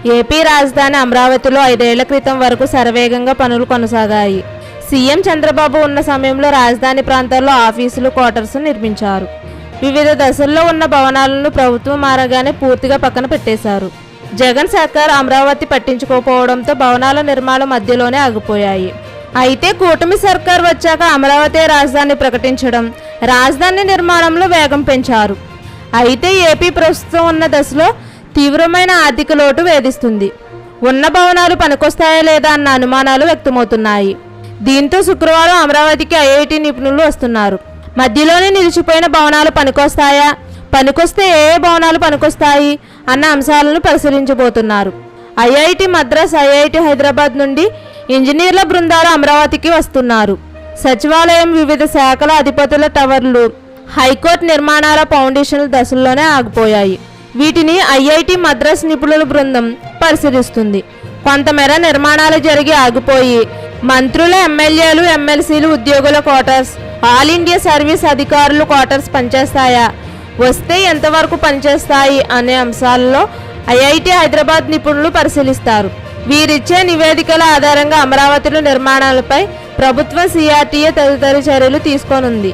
AP రాజధాని అమరావతిలో 5 ఏళ్ల క్రితం వరకు శరవేగంగా పనులు కొనసాగాయి. సీఎం చంద్రబాబు ఉన్న సమయంలో రాజధాని ప్రాంతాల్లో ఆఫీసులు, క్వార్టర్స్ నిర్మించారు. వివిధ దశల్లో ఉన్న భవనాలను ప్రభుత్వం మారగానే పూర్తిగా పక్కన పెట్టేశారు. జగన్ సర్కార్ అమరావతి పట్టించుకోకపోవడంతో భవనాల నిర్మాణం మధ్యలోనే ఆగిపోయాయి. అయితే కూటమి సర్కార్ వచ్చాక అమరావతి రాజధాని ప్రకటించడం, రాజధాని నిర్మాణంలో వేగం పెంచారు. అయితే ఏపీ ప్రస్తుతం ఉన్న దశలో తీవ్రమైన ఆర్థిక లోటు వేధిస్తుంది. ఉన్న భవనాలు పనికొస్తాయా లేదా అన్న అనుమానాలు వ్యక్తమవుతున్నాయి. దీంతో శుక్రవారం అమరావతికి ఐఐటి నిపుణులు వస్తున్నారు. మధ్యలోనే నిలిచిపోయిన భవనాలు పనికొస్తాయా, పనికొస్తే ఏ భవనాలు పనికొస్తాయి అన్న అంశాలను పరిశీలించబోతున్నారు. ఐఐటి మద్రాస్, ఐఐటి హైదరాబాద్ నుండి ఇంజనీర్ల బృందాలు అమరావతికి వస్తున్నారు. సచివాలయం, వివిధ శాఖల అధిపతుల టవర్లు, హైకోర్టు నిర్మాణాల ఫౌండేషన్ల దశల్లోనే ఆగిపోయాయి. వీటిని ఐఐటి మద్రాస్ నిపుణుల బృందం పరిశీలిస్తుంది. కొంతమేర నిర్మాణాలు జరిగి ఆగిపోయి మంత్రుల, ఎమ్మెల్యేలు, ఎమ్మెల్సీలు, ఉద్యోగుల క్వార్టర్స్, ఆల్ ఇండియా సర్వీస్ అధికారులు క్వార్టర్స్ పనిచేస్తాయా, వస్తే ఎంతవరకు పనిచేస్తాయి అనే అంశాలలో ఐఐటి హైదరాబాద్ నిపుణులు పరిశీలిస్తారు. వీరిచ్చే నివేదికల ఆధారంగా అమరావతిలో నిర్మాణాలపై ప్రభుత్వం, సిఆర్టీఏ తదితర చర్యలు తీసుకోనుంది.